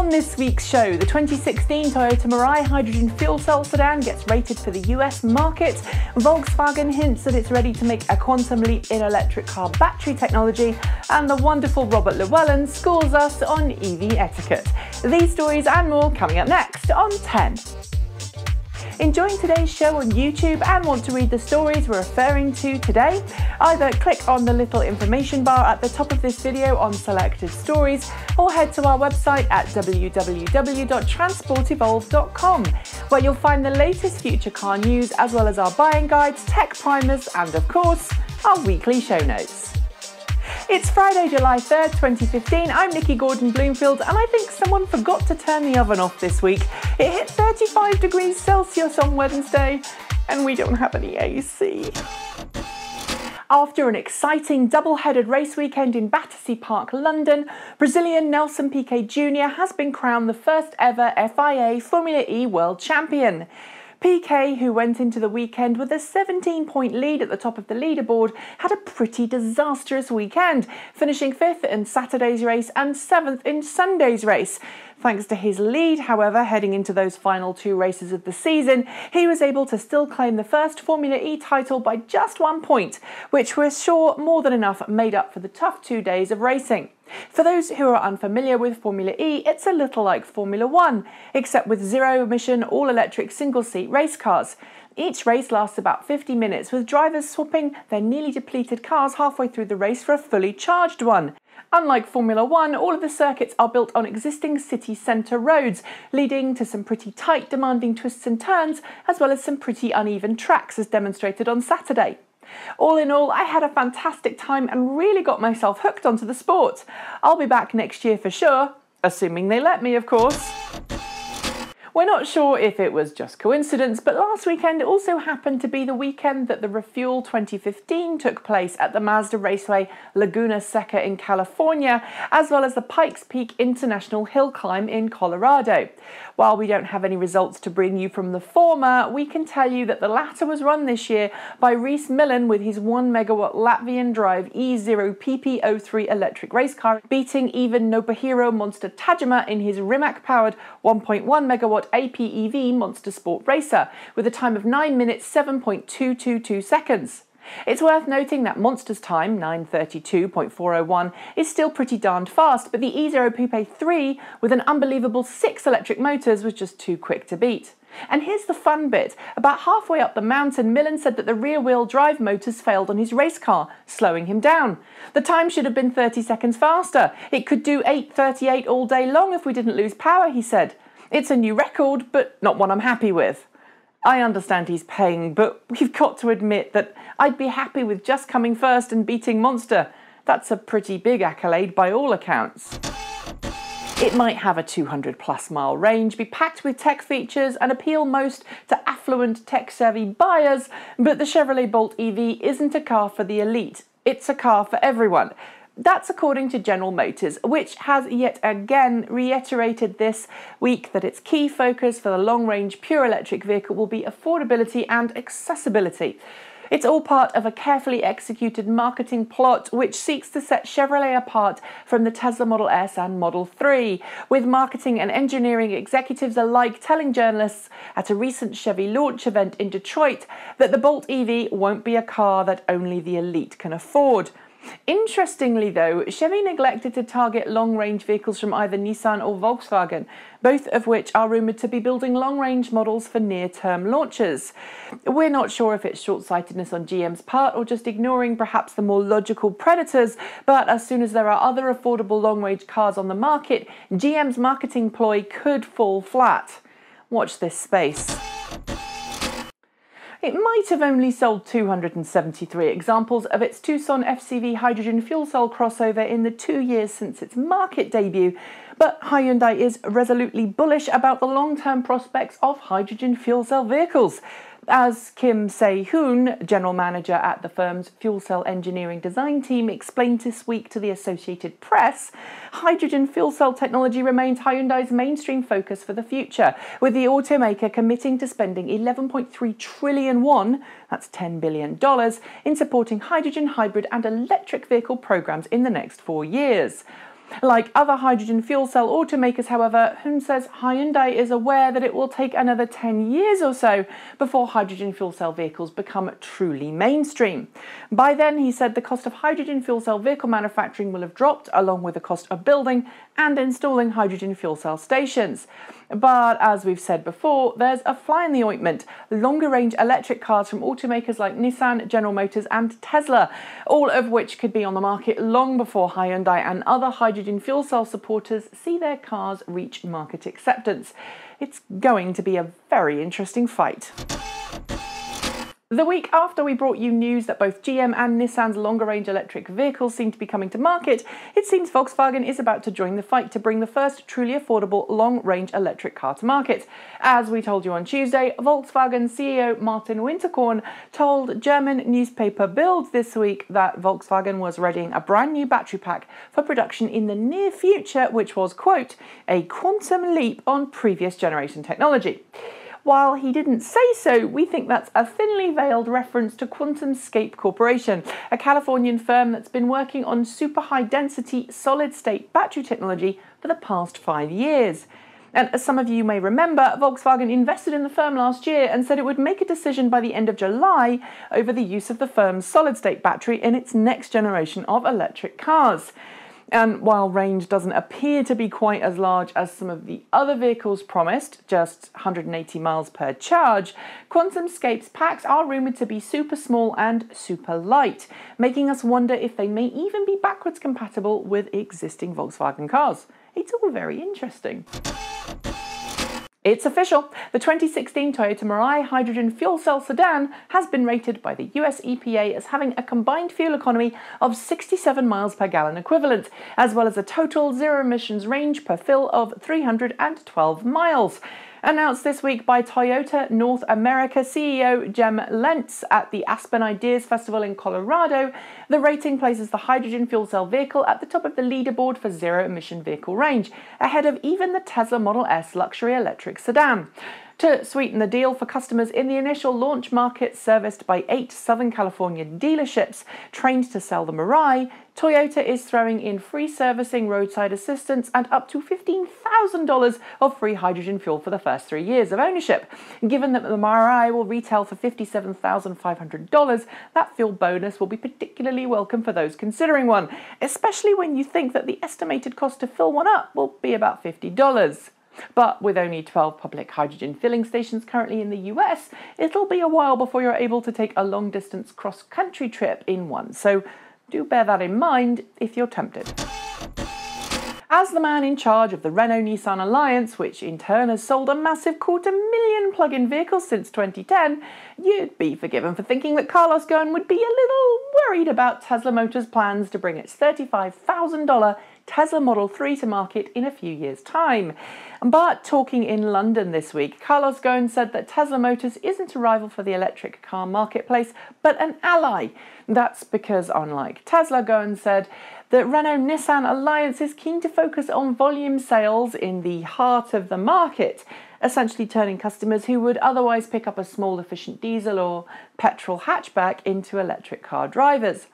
On this week's show, the 2016 Toyota Mirai hydrogen fuel cell sedan gets rated for the US market, Volkswagen hints that it's ready to make a quantum leap in electric car battery technology, and the wonderful Robert Llewellyn schools us on EV etiquette. These stories and more coming up next on 10. Enjoying today's show on YouTube and want to read the stories we're referring to today? Either click on the little information bar at the top of this video on selected stories, or head to our website at www.transportevolve.com, where you'll find the latest future car news as well as our buying guides, tech primers and of course our weekly show notes. It's Friday, July 3rd, 2015. I'm Nikki Gordon-Bloomfield, and I think someone forgot to turn the oven off this week. It hit 35 degrees Celsius on Wednesday, and we don't have any AC. After an exciting double-headed race weekend in Battersea Park, London, Brazilian Nelson Piquet Jr. has been crowned the first ever FIA Formula E World Champion. Piquet, who went into the weekend with a 17-point lead at the top of the leaderboard, had a pretty disastrous weekend, finishing 5th in Saturday's race and 7th in Sunday's race. Thanks to his lead, however, heading into those final two races of the season, he was able to still claim the first Formula E title by just 1 point, which we're sure more than enough made up for the tough 2 days of racing. For those who are unfamiliar with Formula E, it's a little like Formula 1, except with zero-emission, all-electric single-seat race cars. Each race lasts about 50 minutes, with drivers swapping their nearly depleted cars halfway through the race for a fully charged one. Unlike Formula 1, all of the circuits are built on existing city centre roads, leading to some pretty tight, demanding twists and turns, as well as some pretty uneven tracks, as demonstrated on Saturday. All in all, I had a fantastic time and really got myself hooked onto the sport. I'll be back next year for sure, assuming they let me, of course. We're not sure if it was just coincidence, but last weekend also happened to be the weekend that the Refuel 2015 took place at the Mazda Raceway Laguna Seca in California, as well as the Pikes Peak International Hill Climb in Colorado. While we don't have any results to bring you from the former, we can tell you that the latter was run this year by Rhys Millen with his 1 megawatt Latvian drive E0 PP03 electric race car, beating even Nobuhiro Monster Tajima in his Rimac-powered 1.1 megawatt APEV Monster Sport Racer, with a time of 9 minutes 7.222 seconds. It's worth noting that Monster's time, 9:32.401, is still pretty darned fast, but the E0 PP3 with an unbelievable 6 electric motors was just too quick to beat. And here's the fun bit. About halfway up the mountain, Millen said that the rear-wheel drive motors failed on his race car, slowing him down. The time should have been 30 seconds faster. It could do 8:38 all day long if we didn't lose power, he said. It's a new record, but not one I'm happy with. I understand he's paying, but we've got to admit that I'd be happy with just coming first and beating Monster. That's a pretty big accolade by all accounts. It might have a 200-plus mile range, be packed with tech features and appeal most to affluent tech-savvy buyers, but the Chevrolet Bolt EV isn't a car for the elite. It's a car for everyone. That's according to General Motors, which has yet again reiterated this week that its key focus for the long-range pure electric vehicle will be affordability and accessibility. It's all part of a carefully executed marketing plot which seeks to set Chevrolet apart from the Tesla Model S and Model 3, with marketing and engineering executives alike telling journalists at a recent Chevy launch event in Detroit that the Bolt EV won't be a car that only the elite can afford. Interestingly though, Chevy neglected to target long-range vehicles from either Nissan or Volkswagen, both of which are rumoured to be building long-range models for near-term launches. We're not sure if it's short-sightedness on GM's part or just ignoring perhaps the more logical predators, but as soon as there are other affordable long-range cars on the market, GM's marketing ploy could fall flat. Watch this space. It might have only sold 273 examples of its Tucson FCV hydrogen fuel cell crossover in the 2 years since its market debut, but Hyundai is resolutely bullish about the long-term prospects of hydrogen fuel cell vehicles. As Kim Se-hoon, general manager at the firm's fuel cell engineering design team, explained this week to the Associated Press, hydrogen fuel cell technology remains Hyundai's mainstream focus for the future, with the automaker committing to spending 11.3 trillion won, that's $10 billion, in supporting hydrogen, hybrid and electric vehicle programs in the next 4 years. Like other hydrogen fuel cell automakers, however, Hun says Hyundai is aware that it will take another 10 years or so before hydrogen fuel cell vehicles become truly mainstream. By then, he said, the cost of hydrogen fuel cell vehicle manufacturing will have dropped, along with the cost of building and installing hydrogen fuel cell stations. But as we've said before, there's a fly in the ointment: longer range electric cars from automakers like Nissan, General Motors and Tesla, all of which could be on the market long before Hyundai and other hydrogen fuel cell supporters see their cars reach market acceptance. It's going to be a very interesting fight. The week after we brought you news that both GM and Nissan's longer-range electric vehicles seem to be coming to market, it seems Volkswagen is about to join the fight to bring the first truly affordable long-range electric car to market. As we told you on Tuesday, Volkswagen CEO Martin Winterkorn told German newspaper Bild this week that Volkswagen was readying a brand new battery pack for production in the near future, which was, quote, a quantum leap on previous generation technology. While he didn't say so, we think that's a thinly veiled reference to QuantumScape Corporation, a Californian firm that's been working on super high-density solid-state battery technology for the past 5 years. And as some of you may remember, Volkswagen invested in the firm last year and said it would make a decision by the end of July over the use of the firm's solid-state battery in its next generation of electric cars. And while range doesn't appear to be quite as large as some of the other vehicles promised, just 180 miles per charge, QuantumScape's packs are rumoured to be super small and super light, making us wonder if they may even be backwards compatible with existing Volkswagen cars. It's all very interesting. It's official. The 2016 Toyota Mirai hydrogen fuel cell sedan has been rated by the US EPA as having a combined fuel economy of 67 miles per gallon equivalent, as well as a total zero emissions range per fill of 312 miles. Announced this week by Toyota North America CEO Jem Lentz at the Aspen Ideas Festival in Colorado, the rating places the hydrogen fuel cell vehicle at the top of the leaderboard for zero-emission vehicle range, ahead of even the Tesla Model S luxury electric sedan. To sweeten the deal for customers in the initial launch market serviced by 8 Southern California dealerships trained to sell the Mirai, Toyota is throwing in free servicing, roadside assistance and up to $15,000 of free hydrogen fuel for the first 3 years of ownership. Given that the Mirai will retail for $57,500, that fuel bonus will be particularly welcome for those considering one, especially when you think that the estimated cost to fill one up will be about $50. But with only 12 public hydrogen filling stations currently in the US, it'll be a while before you're able to take a long-distance cross-country trip in one, so do bear that in mind if you're tempted. As the man in charge of the Renault-Nissan alliance, which in turn has sold a massive 250,000 plug-in vehicles since 2010, you'd be forgiven for thinking that Carlos Ghosn would be a little worried about Tesla Motors' plans to bring its $35,000 Tesla Model 3 to market in a few years' time. But talking in London this week, Carlos Ghosn said that Tesla Motors isn't a rival for the electric car marketplace, but an ally. That's because, unlike Tesla, Ghosn said, the Renault-Nissan alliance is keen to focus on volume sales in the heart of the market, essentially turning customers who would otherwise pick up a small efficient diesel or petrol hatchback into electric car drivers.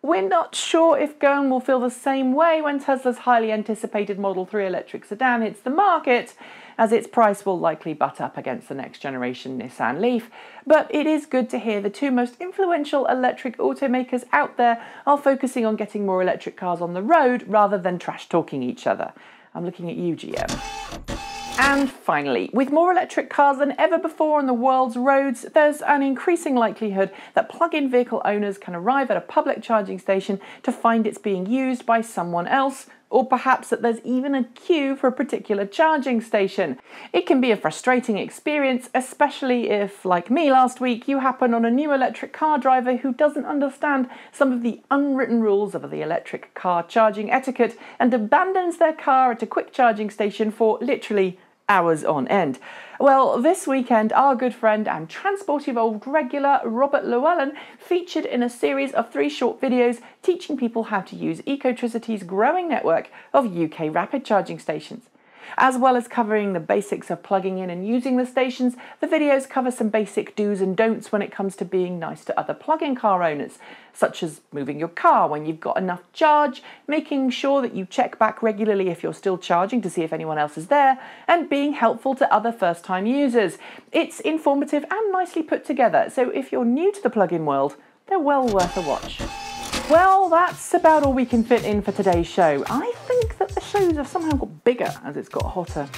We're not sure if Ghosn will feel the same way when Tesla's highly anticipated Model 3 electric sedan hits the market, as its price will likely butt up against the next generation Nissan Leaf. But it is good to hear the two most influential electric automakers out there are focusing on getting more electric cars on the road rather than trash-talking each other. I'm looking at you, GM. And finally, with more electric cars than ever before on the world's roads, there's an increasing likelihood that plug-in vehicle owners can arrive at a public charging station to find it's being used by someone else, or perhaps that there's even a queue for a particular charging station. It can be a frustrating experience, especially if, like me last week, you happen on a new electric car driver who doesn't understand some of the unwritten rules of the electric car charging etiquette and abandons their car at a quick charging station for literally hours on end. Well, this weekend, our good friend and transportive old regular Robert Llewellyn featured in a series of 3 short videos teaching people how to use Ecotricity's growing network of UK rapid charging stations. As well as covering the basics of plugging in and using the stations, the videos cover some basic do's and don'ts when it comes to being nice to other plug-in car owners, such as moving your car when you've got enough charge, making sure that you check back regularly if you're still charging to see if anyone else is there, and being helpful to other first-time users. It's informative and nicely put together, so if you're new to the plug-in world, they're well worth a watch. Well, that's about all we can fit in for today's show. I think that the shows have somehow got bigger as it's got hotter.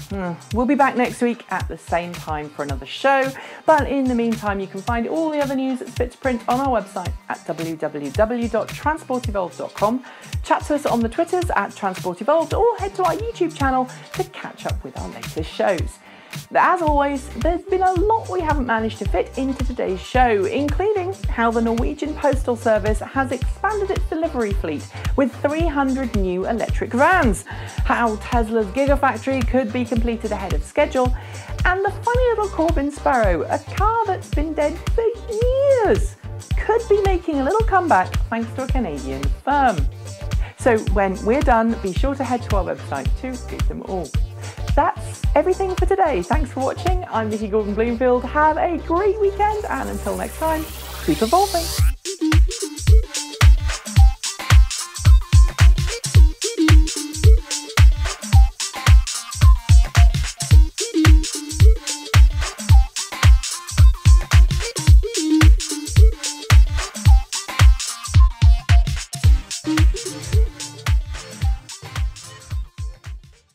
We'll be back next week at the same time for another show, but in the meantime you can find all the other news that's fit to print on our website at www.transportevolved.com. Chat to us on the Twitters at transportevolved, or head to our YouTube channel to catch up with our latest shows. As always, there's been a lot we haven't managed to fit into today's show, including how the Norwegian Postal Service has expanded its delivery fleet with 300 new electric vans, how Tesla's Gigafactory could be completed ahead of schedule, and the funny little Corbin Sparrow, a car that's been dead for years, could be making a little comeback thanks to a Canadian firm. So when we're done, be sure to head to our website to read them all. That's everything for today. Thanks for watching. I'm Nikki Gordon-Bloomfield. Have a great weekend, and until next time, keep evolving.